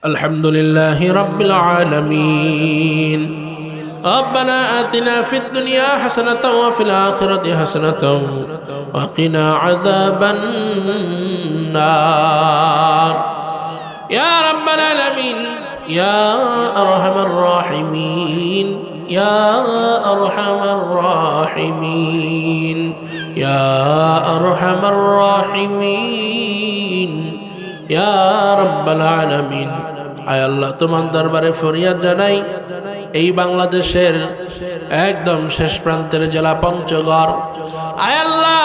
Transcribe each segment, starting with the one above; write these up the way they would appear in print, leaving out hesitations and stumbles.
الحمد لله رب العالمين. ربنا آتنا في الدنيا حسنة وفي الآخرة حسنة وقنا عذاب النار يا رب العالمين يا أرحم الراحمين يا أرحم الراحمين يا أرحم الراحمين يا رب العالمين. আয় আল্লাহ, তোমার দরবারে ফরিয়াদ জানাই এই বাংলাদেশের একদম শেষ প্রান্তের জেলা পঞ্চগড়। আয় আল্লাহ,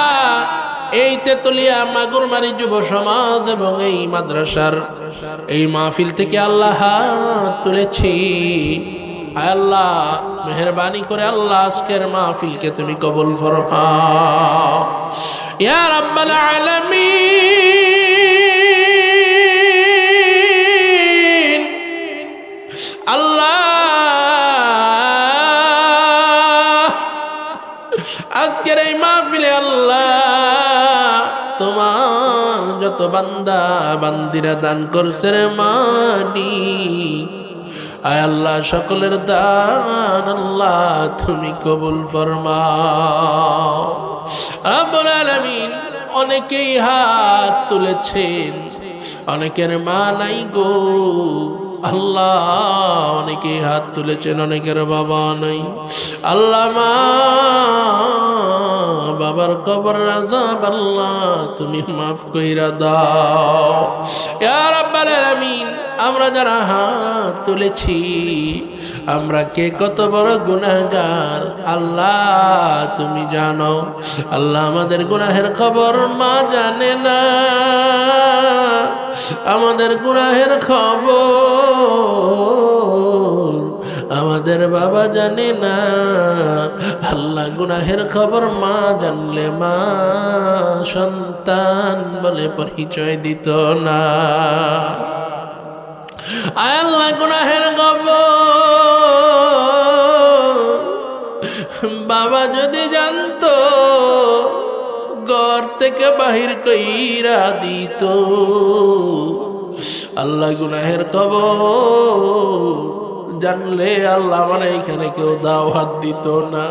এই তেতুলিয়া মাগুরমারি যুব সমাজ এবং এই মাদ্রাসার এই মাহফিল থেকে আল্লাহ হাত তুলেছি। আয় আল্লাহ, মেহেরবানি করে আল্লাহ আজকের মাহফিলকে তুমি কবুল ফরমাও ইয়া রাব্বাল আলামিন। আল্লাহ, আজকের এই মাহফিলে আল্লাহ তোমার যত বান্দা বান্দিরা দান করছে রে মালিক, আয় আল্লাহ সকলের দান আল্লাহ তুমি কবুল ফরমাও রব্বুল আলামিন। অনেকেই হাত তুলেছেন, অনেকের মা নাই গো আল্লাহ, অনেকেই হাত তুলেছেন, অনেকের বাবা নাই আল্লাহ। মা বাবার কবর আযাব আল্লাহ তুমি মাফ কইরা দাও ইয়া রাব্বাল আলামিন। আমরা যারা হাত তুলেছি আমরা কে কত বড় গুনাহগার আল্লাহ তুমি জানো। আল্লাহ, আমাদের গুনাহের খবর মা জানে না, আমাদের গুনাহের খবর আমাদের বাবা জানে না। আল্লাহ, গুনাহের খবর মা জানলে মা সন্তান বলে পরিচয় দিত না। আয় আল্লাহ, গুনাহের খবর বাবা যদি জানতো ঘর থেকে বাহির কইরা দিত। আল্লাহ, গুনাহের খবর জানলে আল্লাহ আমার এখানে কেউ দাওয়াত দিত না।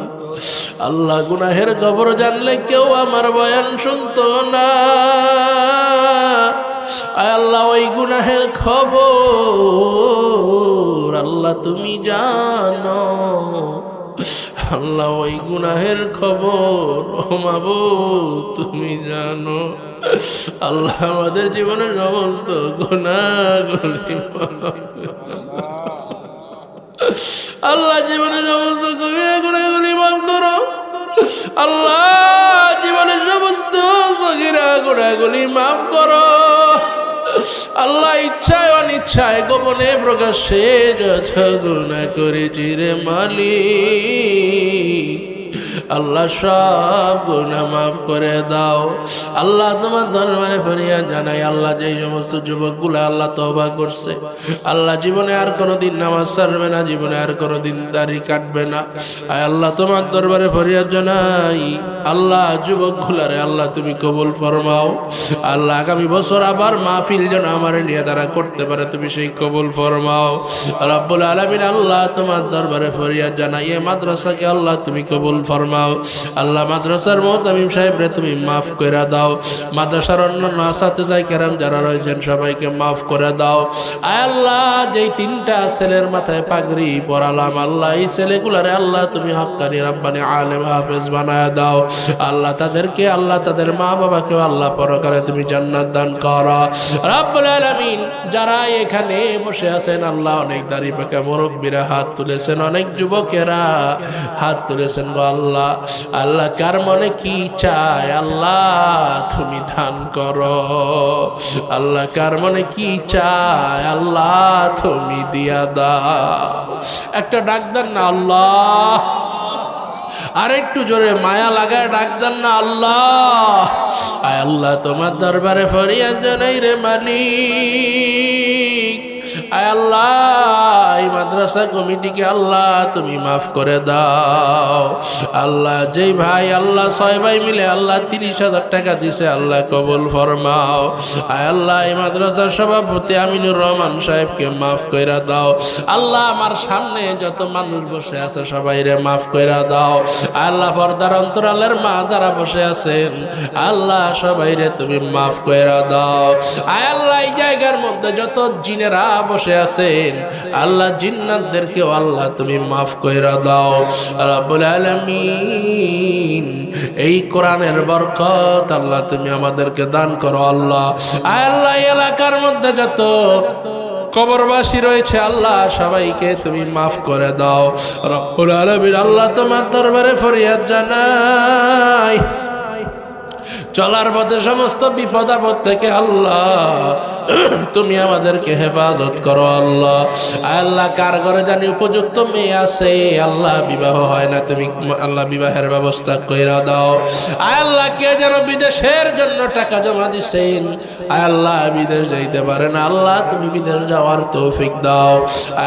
আল্লাহ, গুনাহের খবর জানলে কেউ আমার বয়ান শুনতো না। আল্লাহ, ওই গুনাহের খবর আল্লাহ তুমি জানো। আল্লাহ, ওই গুনাহের খবর মাবুদ তুমি জানো। আল্লাহ, আমাদের জীবনের সমস্ত গুনাহগুলি আল্লাহ, জীবনের সমস্ত কবিরা গুনাহগুলি মাফ করো আল্লাহ, জীবনের সমস্ত সগীরা গুনাহগুলি মাফ করো আল্লাহ। ইচ্ছায় অনিচ্ছায় গোপনে প্রকাশ্যে যত গুনাহ করেছি রে মালিক, আল্লাহ সব গুনাহ মাফ করে দাও আল্লাহ। তোমার দরবারে ফরিয়াদ জানাই আল্লাহ, যেই সমস্ত যুবকগুলো আল্লাহ তওবা করছে আল্লাহ, জীবনে আর কোনোদিন নামাজ ছাড়বে না, জীবনে আর কোনোদিন দাড়ি কাটবে না। আয় আল্লাহ, তোমার দরবারে ফরিয়াদ জানাই আল্লাহ, যুবকগুলারে আল্লাহ তুমি কবুল ফরমাও আল্লাহ। আগামী বছর আবার মাহফিল যেন আমার নিয়ে তারা করতে পারে তুমি সেই কবুল ফরমাও রব্বুল আলামিন। আল্লাহ, তোমার দরবারে ফরিয়াদ জানাই এই মাদ্রাসাকে আল্লাহ তুমি কবুল ফরমাও আল্লাহ। মাদ্রাসার মুতামিম সাহেবরে তুমি মাফ করে দাও, মাদ্রাসার অন্যান্য আসাতিজা কেরাম যারা রয়েছেন সবাইকে মাফ করে দাও। আয় আল্লাহ, যেই তিনটা ছেলের মাথায় পাগড়ি পরালাম আল্লাহ, এই ছেলেগুলারে আল্লাহ তুমি হক্কানি রাব্বানি আলেম হাফেজ বানায় দাও আল্লাহ। তাদেরকে আল্লাহ, তাদের মা বাবাকে আল্লাহ পরকালে তুমি জান্নাত দান করো রব্বুল আলামিন। যারা এখানে বসে আছেন আল্লাহ, অনেক দাড়ি পাকা মুরব্বীরা হাত তুলেছেন, অনেক যুবকেরা হাত তুলেছেন গো আল্লাহ। আল্লাহ, কার মনে কি চায় আল্লাহ তুমি দান করো আল্লাহ, কার মনে কি চায় আল্লাহ তুমি দিয়া দাও। একটা ডাক দেন না আল্লাহ, আর একটু জোরে মায়া লাগায় ডাক দেন না আল্লাহ। আয় আল্লাহ, তোমার দরবারে ফরিয়াদ জানাই রে মালিক, আয় আল্লাহ এই মাদ্রাসা কমিটিকে আল্লাহ তুমি মাফ করে দাও আল্লাহ। যেই ভাই আল্লাহ 6 ভাই মিলে আল্লাহ 30,000 টাকা দিছে আল্লাহ কবুল ফরমাও। আয় আল্লাহ এই মাদ্রাসার সভাপতি আমিনুর রহমান সাহেবকে মাফ কইরা দাও আল্লাহ। আমার সামনে যত মানুষ বসে আছে সবাইরে মাফ কইরা দাও আল্লাহ। পর্দার অন্তরালের মা যারা বসে আছেন আল্লাহ সবাইরে তুমি মাফ কইরা দাও। আয় আল্লাহ এই জায়গার মধ্যে যত জিনেরা বসে আছেন আল্লাহ জিন্নাতদেরকেও আল্লাহ তুমি মাফ কইরা দাও রব্বুল আলামিন। এই কোরআনের বরকত আল্লাহ তুমি আমাদেরকে দান করো আল্লাহ। আয় আল্লাহ এই এলাকার মধ্যে যত কবরবাসী রয়েছে আল্লাহ সবাইকে তুমি মাফ করে দাও রব্বুল আলামিন। আল্লাহ তোমার দরবারে ফরিয়াদ জানাই চলার পথে সমস্ত বিপদ আপদ থেকে আল্লাহ তুমি আমাদেরকে হেফাজত করো আল্লাহ। আল্লাহ কার ঘরে জানি উপযুক্ত মেয়ে আছে আল্লাহ বিবাহ হয় না তুমি আল্লাহ বিবাহের ব্যবস্থা কইরা দাও। আল্লাহ কে যেন বিদেশের জন্য টাকা জমা দিছেন আল্লাহ বিদেশ যাইতে পারে না আল্লাহ তুমি বিদেশ যাওয়ার তৌফিক দাও।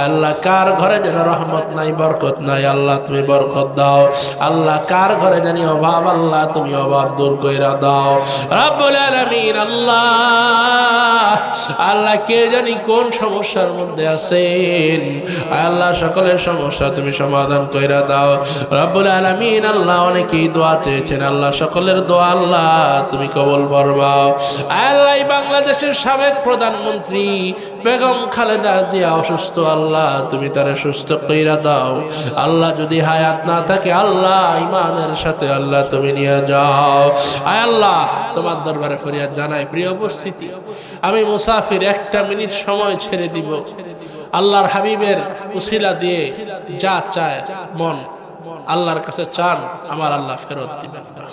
আল্লাহ কার ঘরে যেন রহমত নাই বরকত নাই আল্লাহ তুমি বরকত দাও আল্লাহ। কার ঘরে জানি অভাব আল্লাহ তুমি অভাব দূর কইরা দাও রব্বুল আলামিন। আল্লাহ আল্লাহ কে জানি কোন সমস্যার মধ্যে আছেন আল্লাহ সকলের সমস্যা তুমি সমাধান কইরা দাও রব্বুল আলামিন। আল্লাহ অনেকেই দোয়া চেয়েছেন আল্লাহ সকলের দোয়া আল্লাহ তুমি কবুল ফরমাও। আল্লাহ বাংলাদেশের সাবেক প্রধানমন্ত্রী বেগম খালেদা জিয়া অসুস্থ আল্লাহ তুমি তারে সুস্থ কইরা দাও আল্লাহ। যদি হায়াত না থাকে আল্লাহ ইমানের সাথে আল্লাহ তুমি নিয়ে যাও। আয় আল্লাহ তোমার দরবারে ফরিয়াদ জানাই প্রিয় উপস্থিতি আমি মুসাফির 1টা মিনিট সময় ছেড়ে দিব আল্লাহর হাবিবের উসিলা দিয়ে যা চায় মন আল্লাহর কাছে চান আমার আল্লাহ ফেরত দিবেন না।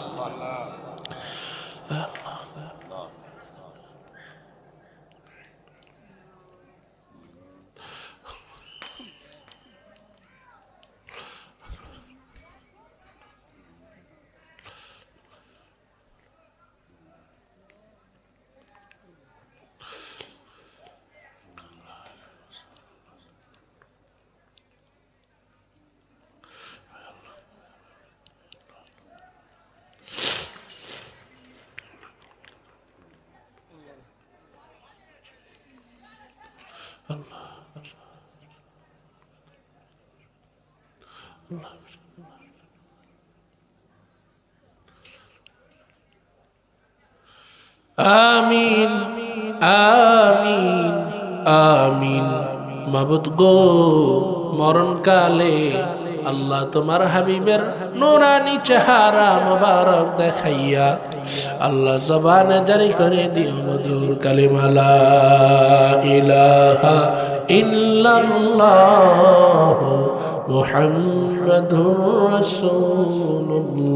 আমিন আমিন আমিন। মাবুদ গো মরণকালে আল্লাহ তোমার হাবিবের নুরানি চেহারা মুবারক দেখাইয়া আল্লাহ জবানে জারি করে দিও মধুর কালিমা লা ইলাহা ইল্লাল্লাহ মুহাম্মাদুর রাসূলুল্লাহ।